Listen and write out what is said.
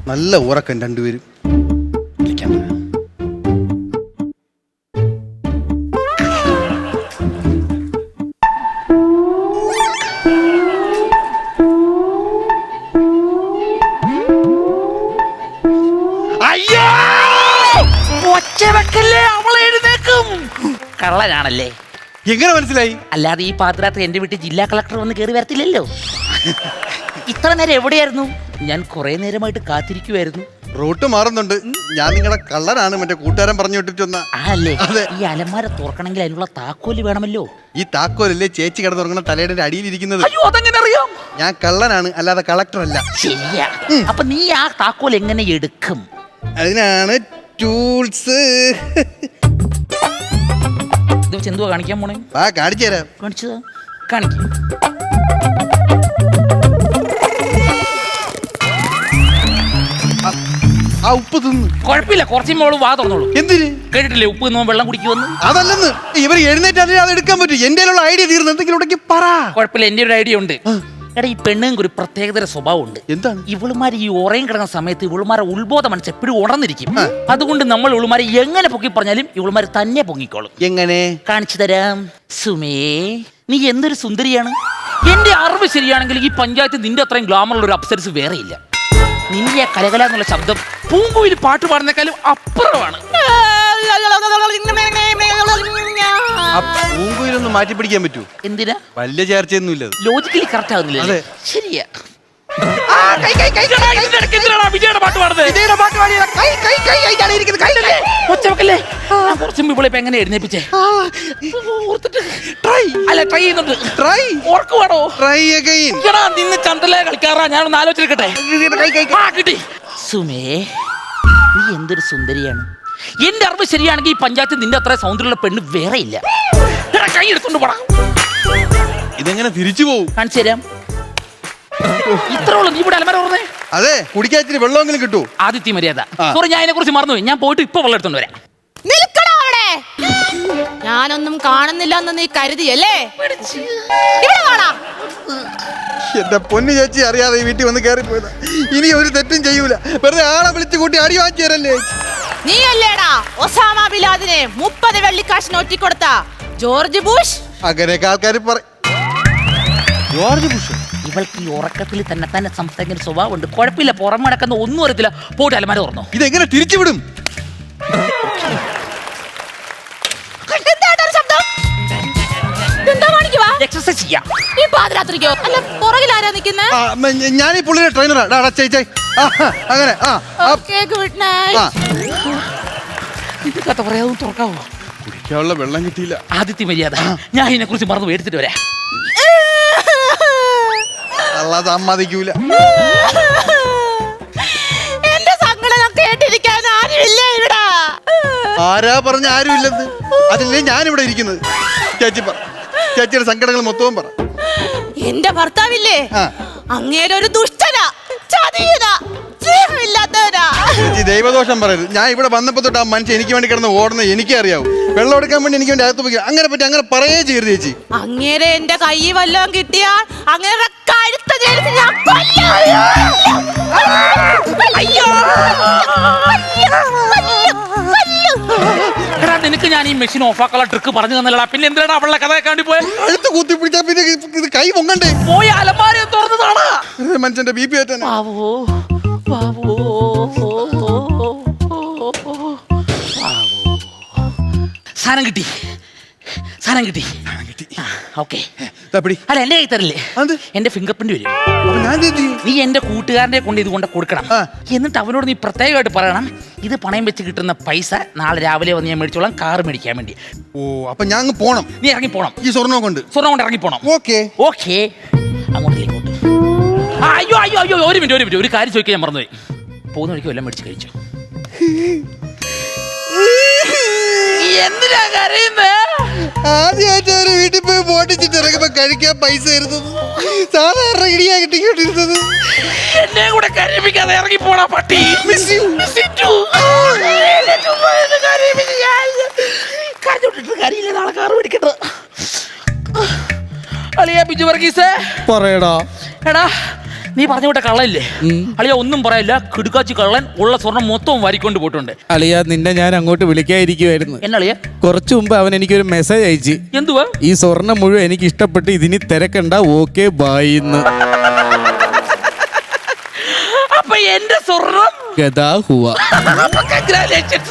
നല്ല ഉറക്കം രണ്ടുപേരും. കള്ളനാണല്ലേ? എങ്ങനെ മനസ്സിലായി? അല്ലാതെ ഈ പാതിരാത്രി എന്റെ വീട്ടിൽ ജില്ലാ കളക്ടർ വന്ന് കയറി വരത്തില്ലല്ലോ. ഇത്ര നേരം എവിടെയായിരുന്നു? ഞാൻ കുറെ നേരമായിട്ട് കാത്തിരിക്കുവായിരുന്നു. റൂട്ട് മാറുന്നുണ്ട്. ഞാൻ നിങ്ങളുടെ കള്ളനാണ്, മറ്റേ കൂട്ടുകാരൻ പറഞ്ഞു വിട്ടിട്ട് വന്ന. അല്ലേ? ഈ അലമാര തുറക്കണമെങ്കിൽ അതിനുള്ള താക്കോല് വേണമല്ലോ. ഈ താക്കോലല്ലേ ചേച്ചി കിടന്നുറങ്ങുന്ന തലയുടെ അടിയിലിരിക്കുന്നത്? അയ്യോ, അതെങ്ങനെ അറിയാം? ഞാൻ കള്ളനാണ്, അല്ലാതെ കളക്ടർ അല്ല. ശരിയാ. അപ്പൊ നീ ആ താക്കോൽ എങ്ങനെ എടുക്കും? അതിനാണ് ടൂൾസ്. ഇത് വെച്ച് എന്തുവാ കാണിക്കാൻ പോണേ? കാണിച്ചു തരാം. കാണിച്ചതാ, കാണിക്കും. ആ ഉപ്പ് തിന്ന്. കുഴപ്പമില്ല, കുറച്ച് മോള് വാ തുറന്നോളൂ. എന്തിന്? കേട്ടിട്ടില്ലേ ഉപ്പ് തിന്നോ വെള്ളം കുടിക്കുമെന്ന്? അതല്ലെന്ന്, ഇവർ എഴുന്നേറ്റ് അതിന് അത് എടുക്കാൻ പറ്റും. എന്റെ ഐഡിയ തീർന്നു. എന്തെങ്കിലും ഉണ്ടെങ്കിൽ പറ. കുഴപ്പമില്ല, എന്റെ ഒരു ഐഡിയ ഉണ്ട്. എടാ, ഈ പെണ്ണുങ്ങൾക്ക് ഒരു പ്രത്യേകതര സ്വഭാവം ഉണ്ട്. എന്താണ്? ഇവളുമാർ ഈ ഉറയും കിടക്കുന്ന സമയത്ത് ഇവളുമാരെ ഉത്ബോധ മനസ്സ് എപ്പോഴും ഉണർന്നിരിക്കും. അതുകൊണ്ട് നമ്മൾ ഇവളുമാരെ എങ്ങനെ പൊക്കി പറഞ്ഞാലും ഇവളുമാർ തന്നെ പൊങ്ങിക്കോളും. എങ്ങനെ? കാണിച്ചു തരാം. സുമേ, നീ എന്തൊരു സുന്ദരിയാണ്. എന്റെ അറിവ് ശരിയാണെങ്കിൽ ഈ പഞ്ചായത്ത് നിന്റെ അത്രയും ഗ്ലാമറുള്ള ഒരു അപ്സരസ് വേറെ ഇല്ല. നിന്റെ ആ കലകല എന്നുള്ള ശബ്ദം പൂങ്കുയിൽ പാട്ട് പാടുന്നേക്കാളും അപ്പുറമാണ്. പൂങ്കുയിലൊന്നും മാറ്റി പിടിക്കാൻ പറ്റൂ? എന്തിനാ? വലിയ ചേർച്ചയൊന്നും ഇല്ല. ലോജിക്കലി കറക്റ്റ് ആകുന്നില്ല. ശരിയാ. എങ്ങനെ എഴുന്നേപ്പിച്ചേ? നിന്ന് ചന്തലേ കളിക്കാറാ. ഞാനൊന്ന് ആലോചിക്കട്ടെ. സുമേ, നീ എന്തൊരു സുന്ദരിയാണ്. എന്റെ അറിവ് ശരിയാണെങ്കിൽ ഈ പഞ്ചായത്ത് നിന്റെ അത്ര സൗന്ദര്യമുള്ള പെണ്ണ് വേറെ ഇല്ല. കൈ എടുത്തോണ്ട് പോടാ. ഇതെങ്ങനെ തിരിച്ചു പോകും? കാണിച്ചു തരാം. ഇത്രയുള്ളൂ. നീ ഇവിടെ അലമാര പറഞ്ഞേ. അതെ, കുടിക്കാൻ ഇത്തിരി വെള്ളമെങ്കിലും കിട്ടൂ. ആദിത്യ മര്യാദ. സോറി, ഞാൻ അതിനെ കുറിച്ച് മറന്നുപോയി. ഞാൻ പോയിട്ട് ഇപ്പൊ വെള്ളം എടുത്തോണ്ട് വരാം. ഞാനൊന്നും കാണുന്നില്ല എന്ന് നീ കരുതിയല്ലേ? എന്റെ പൊന്നു ചേച്ചി അറിയാതെ ഈ വീട്ടിൽ വന്ന് കയറി പോയതാ. ഇനി ഒരു തെറ്റും ചെയ്യൂല. വെറുതെ ആളെ വിളിച്ചു കൂട്ടി അടി വാങ്ങിച്ചു തരല്ലേ. നീ അല്ലേടാ ഒസാമ ബിലാദിനെ 30 വെള്ളിക്കാശ് നോറ്റിക്കൊടുത്ത ജോർജ് ബുഷ്? അങ്ങനെയൊക്കെ ആൾക്കാർ പറയും. George Bush? ഇവൾക്ക് ഈ ഉറക്കത്തിൽ തന്നെ സംസാരിക്കുന്ന സ്വഭാവം ഉണ്ട്. കുഴപ്പമില്ല, പുറമെ നടക്കുന്ന ഒന്നും അറിയത്തില്ല. പോയിട്ട് അലമാര തുറന്നോ. ഇതെങ്ങനെ തിരിച്ചുവിടും? എക്സസൈസ് ചെയ്യാം. ഈ പാതിരാത്രിക്കോ? അല്ല, പുറകിൽ ആരാ നിൽക്കുന്നേ? ഞാൻ ഈ പുള്ളിയുടെ ട്രെയിനറാ. അങ്ങനെ. Good night. ഇത് കഥ പറയാതെ തുറക്കാവോ? കുടിക്കാനുള്ള വെള്ളം കിട്ടിയില്ല. ആദിത്യ മര്യാദ. ഞാൻ ഇതിനെ കുറിച്ച് മറന്നു എടുത്തിട്ട് വരാം. അല്ലാതെ സമ്മതിക്കൂല. എന്റെ സങ്കടം കേട്ടിരിക്കാൻ ആരുമില്ല ഇവിടെ. ആരാ പറഞ്ഞ ആരും ഇല്ലെന്ന്? അതില്ലേ ഞാനിവിടെ ഇരിക്കുന്നത്. ചേച്ചി പറ, ചേച്ചിയുടെ സങ്കടങ്ങൾ മൊത്തവും പറ. എന്റെ ഭർത്താവില്ലേ, അങ്ങേരെ ഒരു ദുഷ്ടനാ, ചതിയനാ, സ്നേഹമില്ലാത്തവനാ. ചേച്ചി ദൈവദോഷം പറയരുത്. ഞാൻ ഇവിടെ വന്നപ്പോ തൊട്ട് ആ മനുഷ്യൻ എനിക്ക് വേണ്ടി കിടന്ന് ഓടുന്നത് എനിക്കേ അറിയാവൂ. വെള്ളം എടുക്കാൻ വേണ്ടി എനിക്ക് വേണ്ടി അകത്ത് പോയി അങ്ങനെ പറയേ ചെയ്യരുത് ചേച്ചി. അങ്ങേരെ എന്റെ കൈ വല്ലതും കിട്ടിയാൽ അങ്ങേരെ കഴുത്ത് ചേർത്ത് ഞാൻ കൊല്ലും. അയ്യോ, എടാ, നിനക്ക് ഞാൻ ഈ മെഷീൻ ഓഫാക്കാനുള്ള ട്രിക്ക് പറഞ്ഞു തന്നല്ലടാ. പിന്നെ എന്തിനാണ് അവളുടെ കഥ കാണ്ടി പോയ? കഴുത്ത് കുത്തി പിടിച്ചാ പിന്നെ ഇത് കൈ പൊങ്ങണ്ടേ? പോയി അലമാര തുറന്നതാണ്. മനുഷ്യന്റെ ബി പി ആയിട്ടാണ്. സാധനം കിട്ടി. ഓക്കെ. അല്ല, എന്റെ കൈ തരില്ലേ? എന്റെ ഫിംഗർ പ്രിന്റ് വരും. നീ എന്റെ കൂട്ടുകാരനെ കൊണ്ട് ഇതുകൊണ്ട് കൊടുക്കണം. എന്നിട്ട് അവനോട് നീ പ്രത്യേകമായിട്ട് പറയണം, ഇത് പണയം വെച്ച് കിട്ടുന്ന പൈസ നാളെ രാവിലെ വന്ന് ഞാൻ മേടിച്ചോളാം, കാർ മേടിക്കാൻ വേണ്ടി. ഓ, അപ്പൊ ഞാൻ അങ്ങ് പോണം. നീ ഇറങ്ങി പോണം. ഈ സ്വർണ്ണം കൊണ്ട് ഇറങ്ങി പോണം. ഓക്കെ. അങ്ങോട്ട് ഇങ്ങോട്ട്. അയ്യോ, ഒരു മിനിറ്റ്. ഒരു കാര്യം ചോദിക്കാൻ ഞാൻ മറന്നുപോയി. പോകുന്ന വഴിക്ക് വല്ലതും മേടിച്ച് കഴിച്ചു. എന്തിനാ കരയുന്നേ? ആദ്യമായിട്ട് ഒരു വീട്ടിൽ പോയി പോട്ടിച്ചിട്ട് ഇറങ്ങുമ്പോ കഴിക്കാൻ പൈസ തരുന്നത് സാധാരണ ഇടിയാ കിട്ടിക്കൊണ്ടിരുന്നത്. എന്നെ കൂടെ കരയിപ്പിക്കാതെ ഇറങ്ങി പോടാ പട്ടി. കരയില്ല, നാളെ കാറ് മേടിക്കട്ടെ. അളിയാ ബിജു വർഗീസേ, പറയടാ. എടാ, നീ പറഞ്ഞു വിട്ട കള്ളല്ലേ അളിയ ഒന്നും പറയില്ല, കിടുക്കാച്ചി കള്ളൻ ഉള്ള സ്വർണം മൊത്തവും വാരിക്കൊണ്ട് പോയിട്ടുണ്ട്. അളിയ നിന്നെ ഞാൻ അങ്ങോട്ട് വിളിക്കാതിരിക്കുവായിരുന്നു. എന്നളിയ കുറച്ചു മുമ്പ് അവൻ എനിക്കൊരു മെസ്സേജ് അയച്ചു. എന്തുവാ? ഈ സ്വർണം മുഴുവൻ എനിക്ക് ഇഷ്ടപ്പെട്ട്, ഇതിനി തിരക്കണ്ട, ഓക്കെ ബായിന്ന്. അപ്പൊ എന്റെ സ്വർണം ഗദാ ഹുവ. Congratulations.